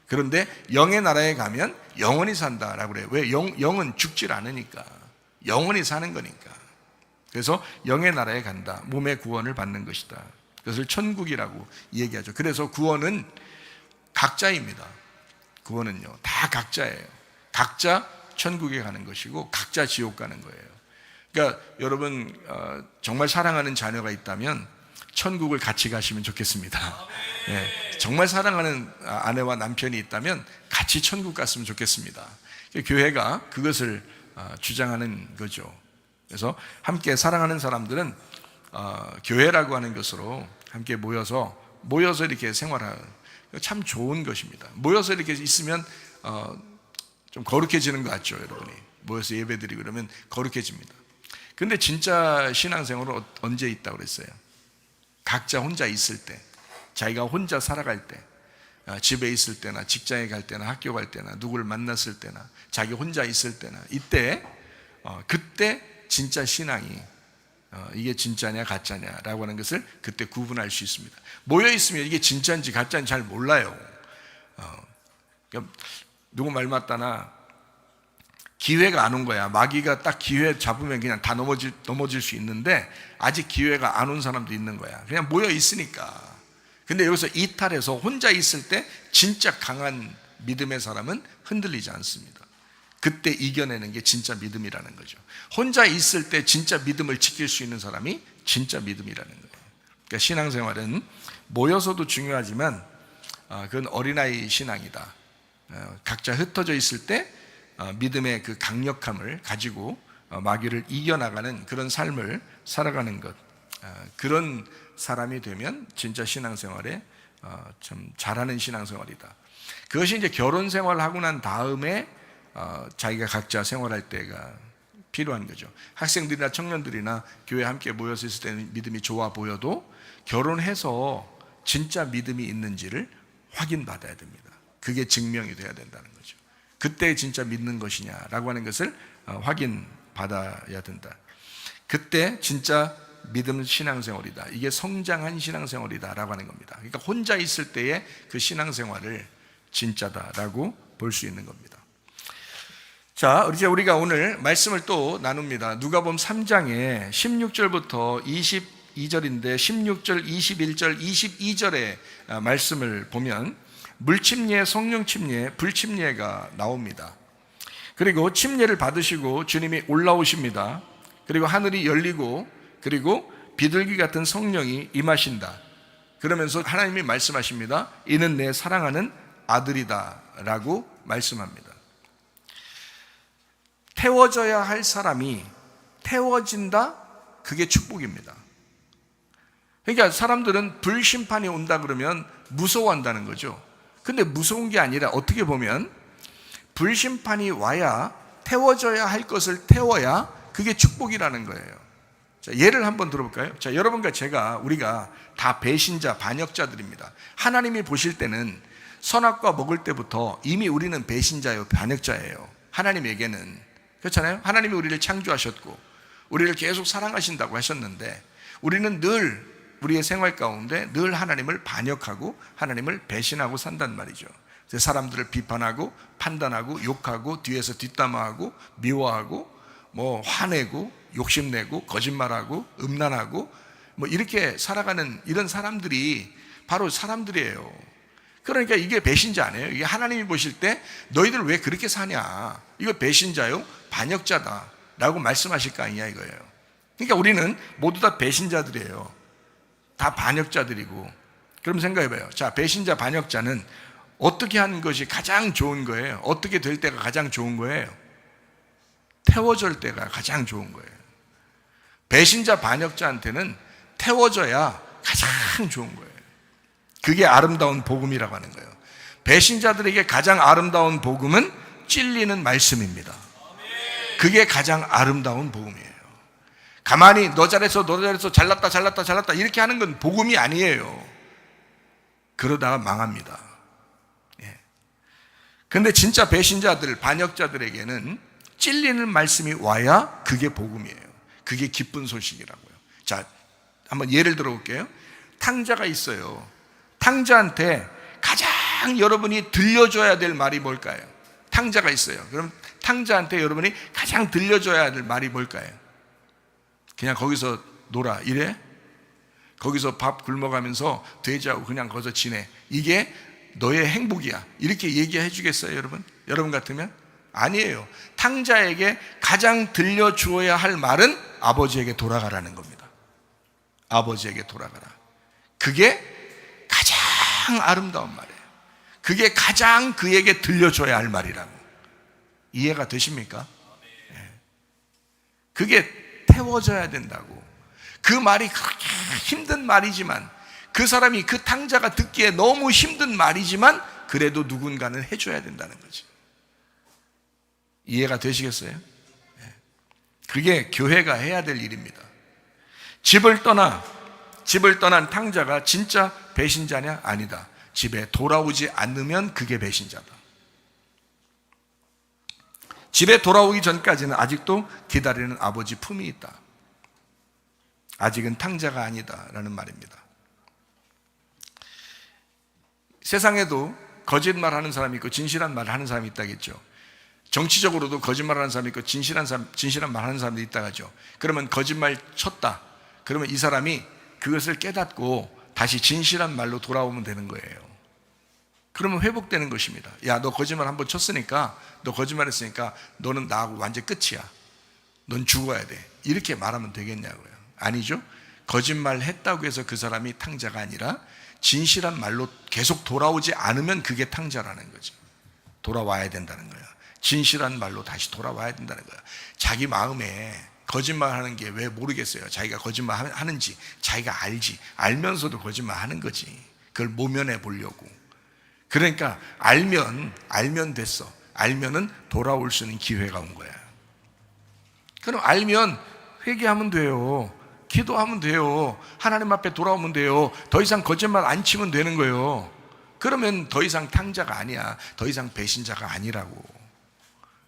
그런데 영의 나라에 가면 영원히 산다라고 그래요. 왜? 영은 죽질 않으니까. 영원히 사는 거니까. 그래서 영의 나라에 간다. 몸의 구원을 받는 것이다. 그것을 천국이라고 얘기하죠. 그래서 구원은 각자입니다. 구원은요, 다 각자예요. 각자 천국에 가는 것이고 각자 지옥 가는 거예요. 그러니까 여러분 정말 사랑하는 자녀가 있다면 천국을 같이 가시면 좋겠습니다. 정말 사랑하는 아내와 남편이 있다면 같이 천국 갔으면 좋겠습니다. 교회가 그것을 주장하는 거죠. 그래서 함께 사랑하는 사람들은 교회라고 하는 것으로 함께 모여서 이렇게 생활하는 참 좋은 것입니다. 모여서 이렇게 있으면 좀 거룩해지는 것 같죠, 여러분이. 모여서 예배드리고 그러면 거룩해집니다. 근데 진짜 신앙생활은 언제 있다고 그랬어요? 각자 혼자 있을 때, 자기가 혼자 살아갈 때, 집에 있을 때나 직장에 갈 때나 학교 갈 때나 누구를 만났을 때나 자기 혼자 있을 때나 이때 그때 진짜 신앙이 이게 진짜냐 가짜냐라고 하는 것을 그때 구분할 수 있습니다. 모여 있으면 이게 진짜인지 가짜인지 잘 몰라요. 그러니까 누구 말 맞다나 기회가 안 온 거야. 마귀가 딱 기회 잡으면 그냥 다 넘어질 수 있는데 아직 기회가 안 온 사람도 있는 거야. 그냥 모여 있으니까. 근데 여기서 이탈해서 혼자 있을 때 진짜 강한 믿음의 사람은 흔들리지 않습니다. 그때 이겨내는 게 진짜 믿음이라는 거죠. 혼자 있을 때 진짜 믿음을 지킬 수 있는 사람이 진짜 믿음이라는 거예요. 그러니까 신앙생활은 모여서도 중요하지만 그건 어린아이 신앙이다. 각자 흩어져 있을 때 믿음의 그 강력함을 가지고 마귀를 이겨나가는 그런 삶을 살아가는 것, 그런 사람이 되면 진짜 신앙생활에 참 잘하는 신앙생활이다. 그것이 이제 결혼 생활을 하고 난 다음에 자기가 각자 생활할 때가 필요한 거죠. 학생들이나 청년들이나 교회 함께 모여서 있을 때는 믿음이 좋아 보여도 결혼해서 진짜 믿음이 있는지를 확인받아야 됩니다. 그게 증명이 돼야 된다는 거죠. 그때 진짜 믿는 것이냐라고 하는 것을 확인받아야 된다. 그때 진짜 믿음 신앙생활이다. 이게 성장한 신앙생활이다라고 하는 겁니다. 그러니까 혼자 있을 때의 그 신앙생활을 진짜다라고 볼 수 있는 겁니다. 자, 이제 우리가 오늘 말씀을 또 나눕니다. 누가복음 3장에 16절부터 22절인데 16절, 21절, 22절의 말씀을 보면 물침례, 성령 침례, 불침례가 나옵니다. 그리고 침례를 받으시고 주님이 올라오십니다. 그리고 하늘이 열리고 그리고 비둘기 같은 성령이 임하신다. 그러면서 하나님이 말씀하십니다. 이는 내 사랑하는 아들이다 라고 말씀합니다. 태워져야 할 사람이 태워진다? 그게 축복입니다. 그러니까 사람들은 불심판이 온다 그러면 무서워한다는 거죠. 근데 무서운 게 아니라 어떻게 보면 불심판이 와야 태워져야 할 것을 태워야 그게 축복이라는 거예요. 자, 예를 한번 들어볼까요? 자, 여러분과 우리가 다 배신자, 반역자들입니다. 하나님이 보실 때는 선악과 먹을 때부터 이미 우리는 배신자예요, 반역자예요. 하나님에게는. 그렇잖아요? 하나님이 우리를 창조하셨고 우리를 계속 사랑하신다고 하셨는데 우리는 늘 우리의 생활 가운데 늘 하나님을 반역하고 하나님을 배신하고 산단 말이죠. 사람들을 비판하고 판단하고 욕하고 뒤에서 뒷담화하고 미워하고 화내고 욕심내고 거짓말하고 음란하고 이렇게 살아가는 이런 사람들이 바로 사람들이에요. 그러니까 이게 배신자 아니에요. 이게 하나님이 보실 때 너희들 왜 그렇게 사냐, 이거 배신자요, 반역자다 라고 말씀하실 거 아니냐 이거예요. 그러니까 우리는 모두 다 배신자들이에요. 다 반역자들이고. 그럼 생각해봐요. 자, 배신자, 반역자는 어떻게 하는 것이 가장 좋은 거예요? 어떻게 될 때가 가장 좋은 거예요? 태워질 때가 가장 좋은 거예요. 배신자, 반역자한테는 태워져야 가장 좋은 거예요. 그게 아름다운 복음이라고 하는 거예요. 배신자들에게 가장 아름다운 복음은 찔리는 말씀입니다. 그게 가장 아름다운 복음이에요. 가만히 너 잘했어 잘났다 이렇게 하는 건 복음이 아니에요. 그러다가 망합니다. 그런데 진짜 배신자들, 반역자들에게는 찔리는 말씀이 와야 그게 복음이에요. 그게 기쁜 소식이라고요. 자, 한번 예를 들어 볼게요. 탕자가 있어요. 탕자한테 가장 여러분이 들려줘야 될 말이 뭘까요? 탕자가 있어요. 그럼 탕자한테 여러분이 가장 들려줘야 될 말이 뭘까요? 그냥 거기서 놀아 이래? 거기서 밥 굶어가면서 돼지하고 그냥 거기서 지내, 이게 너의 행복이야, 이렇게 얘기해 주겠어요? 여러분 같으면? 아니에요. 탕자에게 가장 들려주어야 할 말은 아버지에게 돌아가라는 겁니다. 아버지에게 돌아가라. 그게 가장 아름다운 말이에요. 그게 가장 그에게 들려줘야 할 말이라고. 이해가 되십니까? 그게 태워져야 된다고. 그 말이 그렇게 힘든 말이지만, 그 사람이, 그 탕자가 듣기에 너무 힘든 말이지만 그래도 누군가는 해줘야 된다는 거지. 이해가 되시겠어요? 그게 교회가 해야 될 일입니다. 집을 떠난 탕자가 진짜 배신자냐? 아니다. 집에 돌아오지 않으면 그게 배신자다. 집에 돌아오기 전까지는 아직도 기다리는 아버지 품이 있다. 아직은 탕자가 아니다라는 말입니다. 세상에도 거짓말하는 사람이 있고 진실한 말을 하는 사람이 있다겠죠. 정치적으로도 거짓말하는 사람이 있고 진실한 말하는 사람도 있다가죠. 그러면 거짓말 쳤다. 그러면 이 사람이 그것을 깨닫고 다시 진실한 말로 돌아오면 되는 거예요. 그러면 회복되는 것입니다. 야, 너 거짓말 한번 쳤으니까, 너 거짓말했으니까 너는 나하고 완전 끝이야. 넌 죽어야 돼. 이렇게 말하면 되겠냐고요. 아니죠. 거짓말 했다고 해서 그 사람이 탕자가 아니라 진실한 말로 계속 돌아오지 않으면 그게 탕자라는 거죠. 돌아와야 된다는 거야. 진실한 말로 다시 돌아와야 된다는 거야. 자기 마음에 거짓말하는 게 왜 모르겠어요. 자기가 거짓말 하는지 자기가 알지. 알면서도 거짓말 하는 거지. 그걸 모면해 보려고. 그러니까 알면 됐어. 알면은 돌아올 수 있는 기회가 온 거야. 그럼 알면 회개하면 돼요. 기도하면 돼요. 하나님 앞에 돌아오면 돼요. 더 이상 거짓말 안 치면 되는 거예요. 그러면 더 이상 탕자가 아니야. 더 이상 배신자가 아니라고.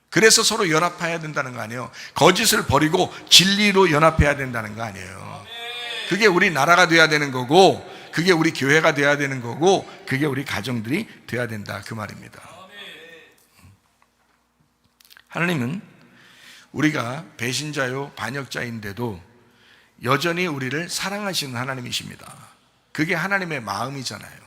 그래서 서로 연합해야 된다는 거 아니에요. 거짓을 버리고 진리로 연합해야 된다는 거 아니에요. 그게 우리 나라가 돼야 되는 거고, 그게 우리 교회가 돼야 되는 거고, 그게 우리 가정들이 돼야 된다, 그 말입니다. 하나님은 우리가 배신자요 반역자인데도 여전히 우리를 사랑하시는 하나님이십니다. 그게 하나님의 마음이잖아요.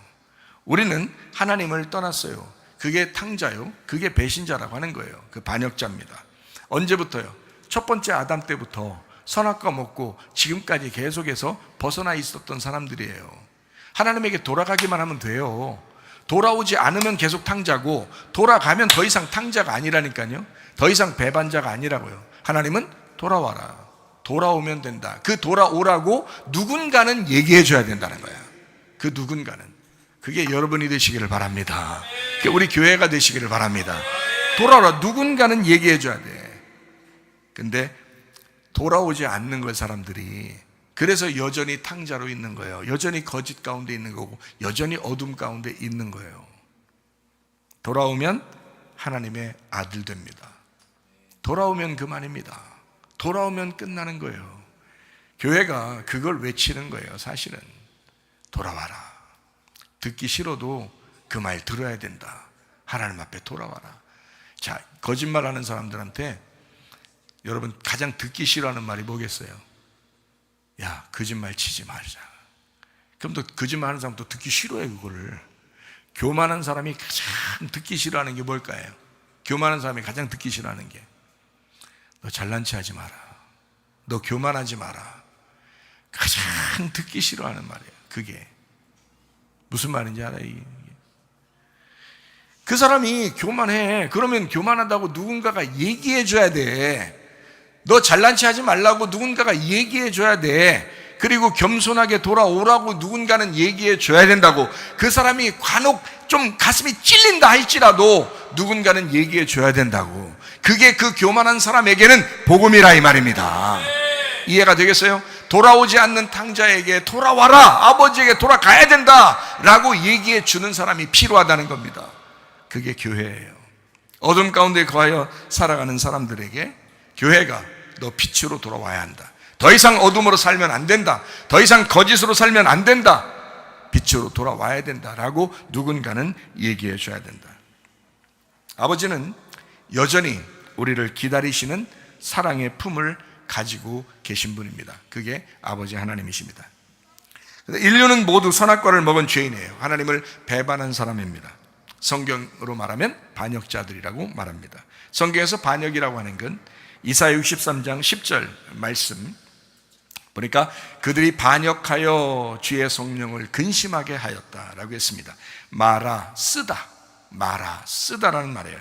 우리는 하나님을 떠났어요. 그게 탕자요, 그게 배신자라고 하는 거예요. 그 반역자입니다. 언제부터요? 첫 번째 아담 때부터 선악과 먹고 지금까지 계속해서 벗어나 있었던 사람들이에요. 하나님에게 돌아가기만 하면 돼요. 돌아오지 않으면 계속 탕자고, 돌아가면 더 이상 탕자가 아니라니까요. 더 이상 배반자가 아니라고요. 하나님은 돌아와라. 돌아오면 된다. 그 돌아오라고 누군가는 얘기해 줘야 된다는 거야. 그 누군가는. 그게 여러분이 되시기를 바랍니다. 그게 우리 교회가 되시기를 바랍니다. 돌아오라. 누군가는 얘기해 줘야 돼. 근데 돌아오지 않는 걸 사람들이, 그래서 여전히 탕자로 있는 거예요. 여전히 거짓 가운데 있는 거고, 여전히 어둠 가운데 있는 거예요. 돌아오면 하나님의 아들 됩니다. 돌아오면 그만입니다. 돌아오면 끝나는 거예요. 교회가 그걸 외치는 거예요. 사실은 돌아와라. 듣기 싫어도 그 말 들어야 된다. 하나님 앞에 돌아와라. 자, 거짓말하는 사람들한테 여러분 가장 듣기 싫어하는 말이 뭐겠어요? 야, 거짓말 치지 말자. 그럼 또 거짓말하는 사람도 듣기 싫어해. 그거를. 교만한 사람이 가장 듣기 싫어하는 게 뭘까요? 교만한 사람이 가장 듣기 싫어하는 게, 너 잘난 체 하지 마라. 너 교만하지 마라. 가장 듣기 싫어하는 말이에요. 그게 무슨 말인지 알아요? 그 사람이 교만해. 그러면 교만하다고 누군가가 얘기해 줘야 돼. 너 잘난 체 하지 말라고 누군가가 얘기해 줘야 돼. 그리고 겸손하게 돌아오라고 누군가는 얘기해 줘야 된다고. 그 사람이 간혹 좀 가슴이 찔린다 할지라도 누군가는 얘기해 줘야 된다고. 그게 그 교만한 사람에게는 복음이라 이 말입니다. 이해가 되겠어요? 돌아오지 않는 탕자에게 돌아와라, 아버지에게 돌아가야 된다 라고 얘기해 주는 사람이 필요하다는 겁니다. 그게 교회예요. 어둠 가운데 거하여 살아가는 사람들에게 교회가 너 빛으로 돌아와야 한다, 더 이상 어둠으로 살면 안 된다, 더 이상 거짓으로 살면 안 된다, 빛으로 돌아와야 된다라고 누군가는 얘기해 줘야 된다. 아버지는 여전히 우리를 기다리시는 사랑의 품을 가지고 계신 분입니다. 그게 아버지 하나님이십니다. 인류는 모두 선악과를 먹은 죄인이에요. 하나님을 배반한 사람입니다. 성경으로 말하면 반역자들이라고 말합니다. 성경에서 반역이라고 하는 건 이사야 63장 10절 말씀 보니까 그들이 반역하여 주의 성령을 근심하게 하였다라고 했습니다. 마라 쓰다, 마라 쓰다라는 말이에요.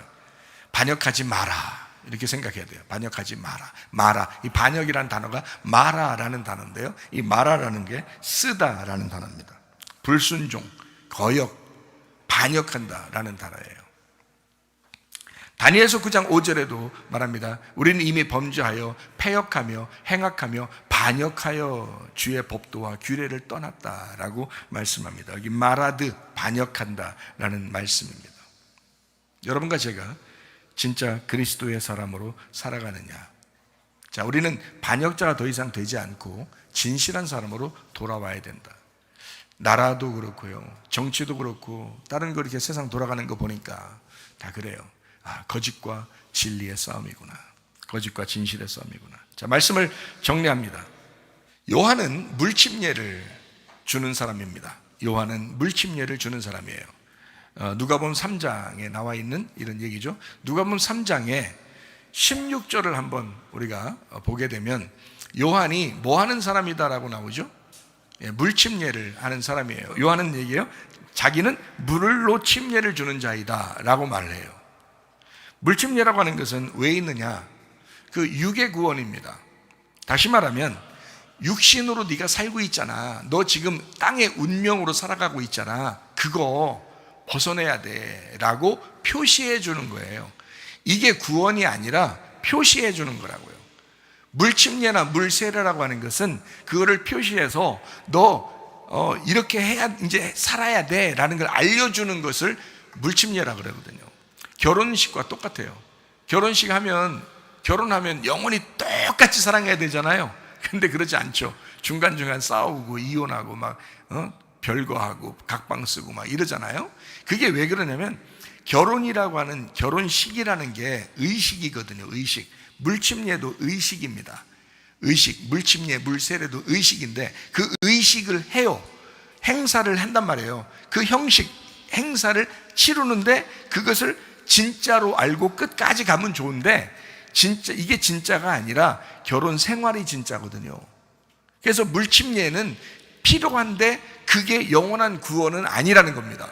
반역하지 마라 이렇게 생각해야 돼요. 반역하지 마라, 마라, 이 반역이라는 단어가 마라라는 단어인데요, 이 마라라는 게 쓰다라는 단어입니다. 불순종, 거역, 반역한다라는 단어예요. 다니엘서 9장 5절에도 말합니다. 우리는 이미 범죄하여 패역하며 행악하며 반역하여 주의 법도와 규례를 떠났다라고 말씀합니다. 여기 마라드, 반역한다라는 말씀입니다. 여러분과 제가 진짜 그리스도의 사람으로 살아가느냐? 자, 우리는 반역자가 더 이상 되지 않고 진실한 사람으로 돌아와야 된다. 나라도 그렇고요, 정치도 그렇고 다른 거 이렇게 세상 돌아가는 거 보니까 다 그래요. 아, 거짓과 진리의 싸움이구나, 거짓과 진실의 싸움이구나. 자, 말씀을 정리합니다. 요한은 물침례를 주는 사람입니다. 요한은 물침례를 주는 사람이에요. 누가복음 3장에 나와 있는 이런 얘기죠. 누가복음 3장에 16절을 한번 우리가 보게 되면 요한이 뭐 하는 사람이다라고 나오죠? 물침례를 하는 사람이에요. 요한은 얘기해요. 자기는 물로 침례를 주는 자이다 라고 말을 해요. 물침례라고 하는 것은 왜 있느냐? 그 육의 구원입니다. 다시 말하면 육신으로 네가 살고 있잖아, 너 지금 땅의 운명으로 살아가고 있잖아, 그거 벗어내야 돼 라고 표시해 주는 거예요. 이게 구원이 아니라 표시해 주는 거라고요. 물침례나 물세례라고 하는 것은 그거를 표시해서 너 이렇게 해야 이제 살아야 돼 라는 걸 알려주는 것을 물침례라고 그러거든요. 결혼식과 똑같아요. 결혼식 하면 결혼하면 영원히 똑같이 사랑해야 되잖아요. 근데 그러지 않죠. 중간중간 싸우고 이혼하고 막 별거하고 각방 쓰고 막 이러잖아요. 그게 왜 그러냐면 결혼이라고 하는, 결혼식이라는 게 의식이거든요. 의식. 물침례도 의식입니다. 의식, 물침례, 물세례도 의식인데 그 의식을 해요. 행사를 한단 말이에요. 그 형식, 행사를 치르는데 그것을 진짜로 알고 끝까지 가면 좋은데 진짜 이게 진짜가 아니라 결혼 생활이 진짜거든요. 그래서 물침례는 필요한데 그게 영원한 구원은 아니라는 겁니다.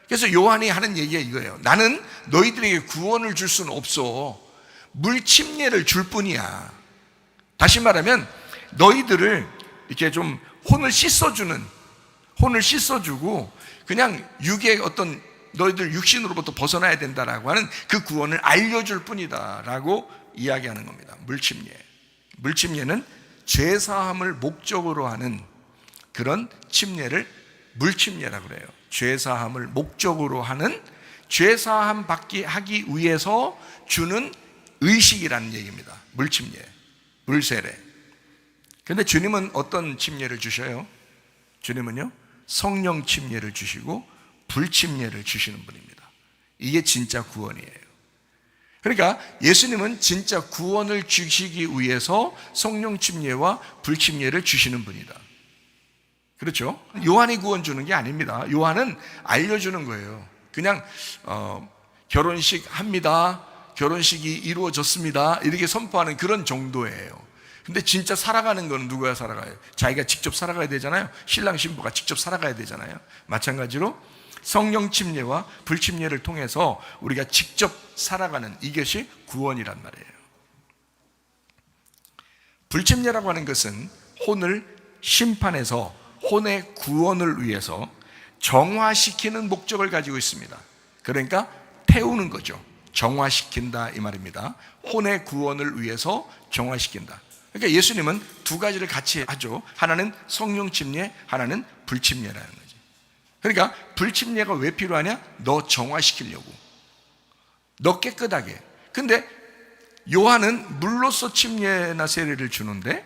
그래서 요한이 하는 얘기가 이거예요. 나는 너희들에게 구원을 줄 수는 없어. 물침례를 줄 뿐이야. 다시 말하면 너희들을 이렇게 좀 혼을 씻어주고 그냥 육의 어떤 너희들 육신으로부터 벗어나야 된다라고 하는 그 구원을 알려줄 뿐이다 라고 이야기하는 겁니다. 물침례는 죄사함을 목적으로 하는 그런 침례를 물침례라고 그래요. 죄사함을 목적으로 하는, 죄사함 받기 하기 위해서 주는 의식이라는 얘기입니다. 물침례, 물세례. 그런데 주님은 어떤 침례를 주셔요? 주님은요, 성령 침례를 주시고 불침례를 주시는 분입니다. 이게 진짜 구원이에요. 그러니까 예수님은 진짜 구원을 주시기 위해서 성령 침례와 불침례를 주시는 분이다. 그렇죠? 요한이 구원 주는 게 아닙니다. 요한은 알려주는 거예요. 그냥 결혼식 합니다, 결혼식이 이루어졌습니다 이렇게 선포하는 그런 정도예요. 근데 진짜 살아가는 건 누가 살아가요? 자기가 직접 살아가야 되잖아요. 신랑 신부가 직접 살아가야 되잖아요. 마찬가지로 성령 침례와 불침례를 통해서 우리가 직접 살아가는 이것이 구원이란 말이에요. 불침례라고 하는 것은 혼을 심판해서 혼의 구원을 위해서 정화시키는 목적을 가지고 있습니다. 그러니까 태우는 거죠. 정화시킨다 이 말입니다. 혼의 구원을 위해서 정화시킨다. 그러니까 예수님은 두 가지를 같이 하죠. 하나는 성령 침례, 하나는 불침례라는 거죠. 그러니까 불침례가 왜 필요하냐? 너 정화시키려고, 너 깨끗하게. 근데 요한은 물로써 침례나 세례를 주는데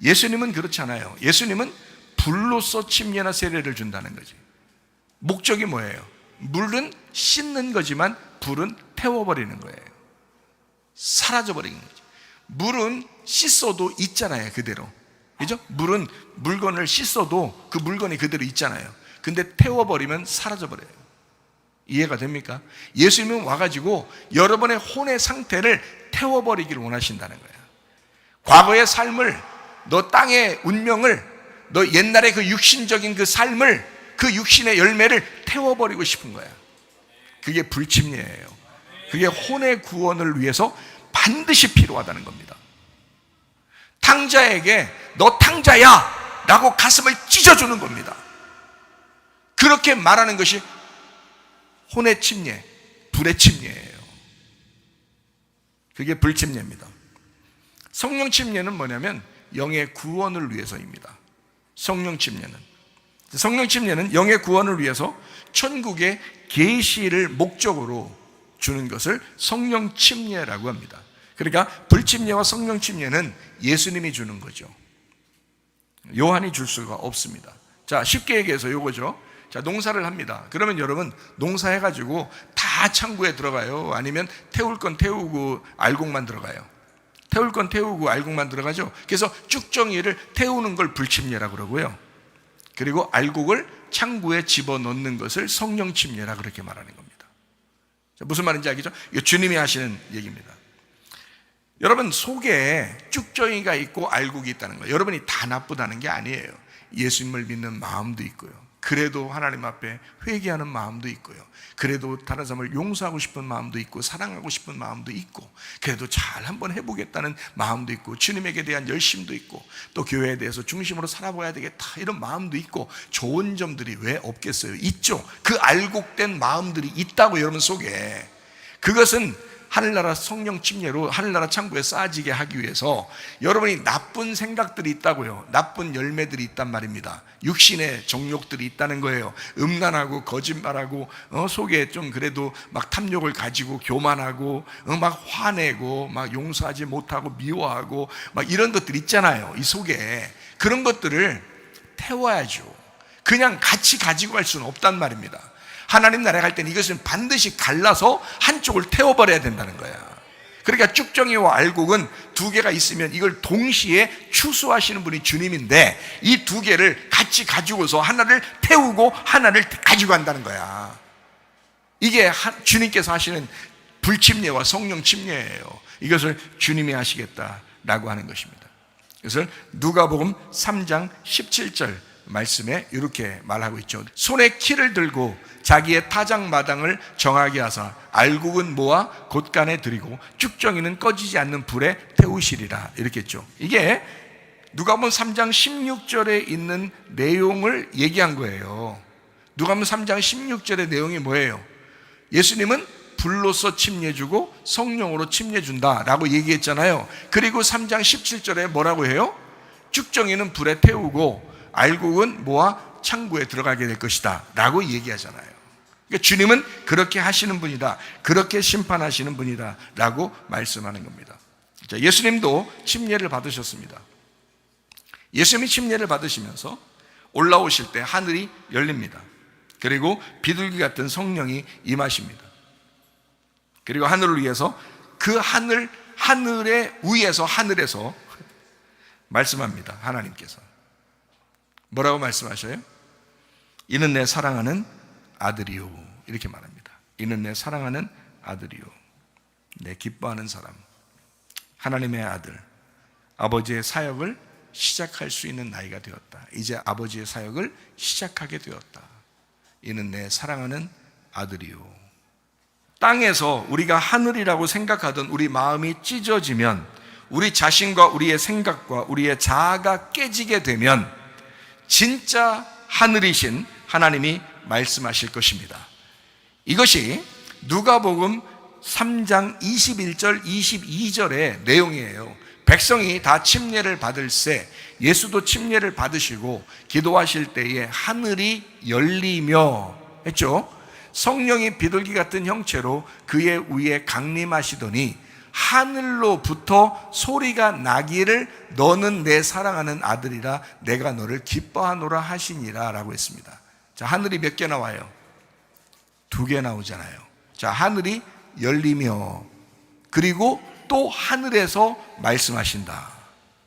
예수님은 그렇지 않아요. 예수님은 불로써 침례나 세례를 준다는 거지. 목적이 뭐예요? 물은 씻는 거지만 불은 태워버리는 거예요. 사라져버리는 거죠. 물은 씻어도 있잖아요, 그대로. 그죠? 물은 물건을 씻어도 그 물건이 그대로 있잖아요. 근데 태워버리면 사라져버려요. 이해가 됩니까? 예수님은 와가지고 여러분의 혼의 상태를 태워버리기를 원하신다는 거예요. 과거의 삶을, 너 땅의 운명을, 너 옛날의 그 육신적인 그 삶을, 그 육신의 열매를 태워버리고 싶은 거야. 그게 불침례예요. 그게 혼의 구원을 위해서 반드시 필요하다는 겁니다. 탕자에게 너 탕자야 라고 가슴을 찢어주는 겁니다. 그렇게 말하는 것이 혼의 침례, 불의 침례예요. 그게 불침례입니다. 성령 침례는 뭐냐면 영의 구원을 위해서입니다. 성령 침례는 영의 구원을 위해서 천국의 계시를 목적으로 주는 것을 성령 침례라고 합니다. 그러니까 불침례와 성령 침례는 예수님이 주는 거죠. 요한이 줄 수가 없습니다. 자, 쉽게 얘기해서 요거죠. 자, 농사를 합니다. 그러면 여러분 농사해가지고 다 창고에 들어가요? 아니면 태울 건 태우고 알곡만 들어가요? 태울 건 태우고 알곡만 들어가죠. 그래서 쭉정이를 태우는 걸 불침례라고 그러고요. 그리고 알곡을 창고에 집어넣는 것을 성령 침례라 그렇게 말하는 겁니다. 자, 무슨 말인지 알겠죠? 이거 주님이 하시는 얘기입니다. 여러분 속에 쭉정이가 있고 알곡이 있다는 거예요. 여러분이 다 나쁘다는 게 아니에요. 예수님을 믿는 마음도 있고요. 그래도 하나님 앞에 회개하는 마음도 있고요. 그래도 다른 사람을 용서하고 싶은 마음도 있고 사랑하고 싶은 마음도 있고 그래도 잘 한번 해보겠다는 마음도 있고 주님에게 대한 열심도 있고 또 교회에 대해서 중심으로 살아봐야 되겠다 이런 마음도 있고 좋은 점들이 왜 없겠어요? 있죠. 그 알곡된 마음들이 있다고 여러분 속에. 그것은 하늘나라 성령 침례로 하늘나라 창고에 쌓아지게 하기 위해서 여러분이 나쁜 생각들이 있다고요. 나쁜 열매들이 있단 말입니다. 육신의 정욕들이 있다는 거예요. 음란하고 거짓말하고 속에 좀 그래도 막 탐욕을 가지고 교만하고 막 화내고 막 용서하지 못하고 미워하고 막 이런 것들 있잖아요. 이 속에 그런 것들을 태워야죠. 그냥 같이 가지고 갈 수는 없단 말입니다. 하나님 나라에 갈 때는 이것은 반드시 갈라서 한쪽을 태워버려야 된다는 거야. 그러니까 쭉정이와 알곡은 두 개가 있으면 이걸 동시에 추수하시는 분이 주님인데 이 두 개를 같이 가지고서 하나를 태우고 하나를 가지고 간다는 거야. 이게 주님께서 하시는 불침례와 성령 침례예요. 이것을 주님이 하시겠다라고 하는 것입니다. 그래서 누가복음 3장 17절 말씀에 이렇게 말하고 있죠. 손에 키를 들고 자기의 타작마당을 정하게 하사 알곡은 모아 곳간에 들이고 쭉정이는 꺼지지 않는 불에 태우시리라 이렇게 했죠. 이게 누가복음 3장 16절에 있는 내용을 얘기한 거예요. 누가복음 3장 16절의 내용이 뭐예요? 예수님은 불로서 침례 주고 성령으로 침례 준다라고 얘기했잖아요. 그리고 3장 17절에 뭐라고 해요? 쭉정이는 불에 태우고 알곡은 모아 창고에 들어가게 될 것이다 라고 얘기하잖아요. 그러니까 주님은 그렇게 하시는 분이다, 그렇게 심판하시는 분이다 라고 말씀하는 겁니다. 자, 예수님도 침례를 받으셨습니다. 예수님이 침례를 받으시면서 올라오실 때 하늘이 열립니다. 그리고 비둘기 같은 성령이 임하십니다. 그리고 하늘을 위해서 그 하늘의 위에서 하늘에서 말씀합니다. 하나님께서 뭐라고 말씀하셔요? 이는 내 사랑하는 아들이요 이렇게 말합니다. 이는 내 사랑하는 아들이요 내 기뻐하는 사람. 하나님의 아들, 아버지의 사역을 시작할 수 있는 나이가 되었다. 이제 아버지의 사역을 시작하게 되었다. 이는 내 사랑하는 아들이요. 땅에서 우리가 하늘이라고 생각하던 우리 마음이 찢어지면 우리 자신과 우리의 생각과 우리의 자아가 깨지게 되면 진짜 하늘이신 하나님이 말씀하실 것입니다. 이것이 누가복음 3장 21절 22절의 내용이에요. 백성이 다 침례를 받을세 예수도 침례를 받으시고 기도하실 때에 하늘이 열리며 했죠. 성령이 비둘기 같은 형체로 그의 위에 강림하시더니 하늘로부터 소리가 나기를 너는 내 사랑하는 아들이라 내가 너를 기뻐하노라 하시니라 라고 했습니다. 자, 하늘이 몇 개 나와요? 2개 나오잖아요. 자, 하늘이 열리며 그리고 또 하늘에서 말씀하신다.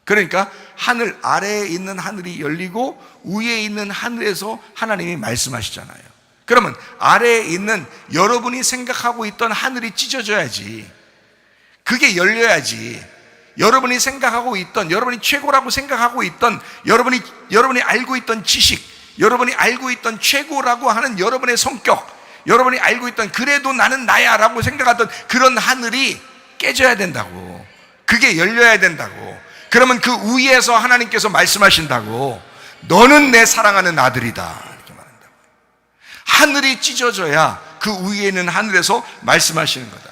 그러니까 하늘 아래에 있는 하늘이 열리고 위에 있는 하늘에서 하나님이 말씀하시잖아요. 그러면 아래에 있는 여러분이 생각하고 있던 하늘이 찢어져야지. 그게 열려야지. 여러분이 생각하고 있던, 여러분이 최고라고 생각하고 있던, 여러분이 알고 있던 지식, 여러분이 알고 있던 최고라고 하는 여러분의 성격, 여러분이 알고 있던 그래도 나는 나야 라고 생각하던 그런 하늘이 깨져야 된다고. 그게 열려야 된다고. 그러면 그 위에서 하나님께서 말씀하신다고. 너는 내 사랑하는 아들이다 이렇게 말한다고. 하늘이 찢어져야 그 위에 있는 하늘에서 말씀하시는 거다.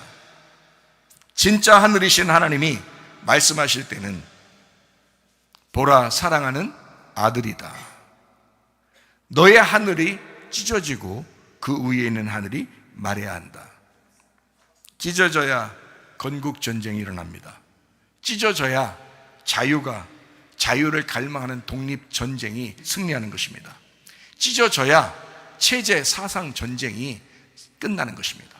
진짜 하늘이신 하나님이 말씀하실 때는 보라 사랑하는 아들이다. 너의 하늘이 찢어지고 그 위에 있는 하늘이 말해야 한다. 찢어져야 건국전쟁이 일어납니다. 찢어져야 자유를 갈망하는 독립전쟁이 승리하는 것입니다. 찢어져야 체제 사상 전쟁이 끝나는 것입니다.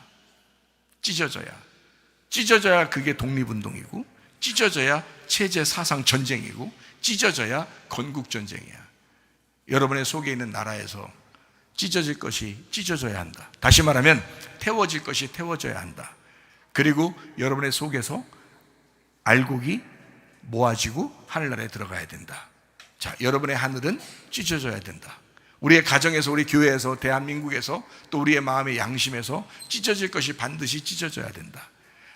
찢어져야 그게 독립운동이고, 찢어져야 체제 사상 전쟁이고, 찢어져야 건국전쟁이야. 여러분의 속에 있는 나라에서 찢어질 것이 찢어져야 한다. 다시 말하면 태워질 것이 태워져야 한다. 그리고 여러분의 속에서 알곡이 모아지고 하늘나라에 들어가야 된다. 자, 여러분의 하늘은 찢어져야 된다. 우리의 가정에서, 우리 교회에서, 대한민국에서, 또 우리의 마음의 양심에서 찢어질 것이 반드시 찢어져야 된다.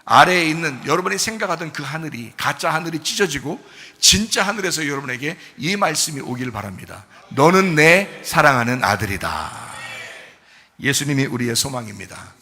아래에 있는 여러분이 생각하던 그 하늘이, 가짜 하늘이 찢어지고 진짜 하늘에서 여러분에게 이 말씀이 오길 바랍니다. 너는 내 사랑하는 아들이다. 예수님이 우리의 소망입니다.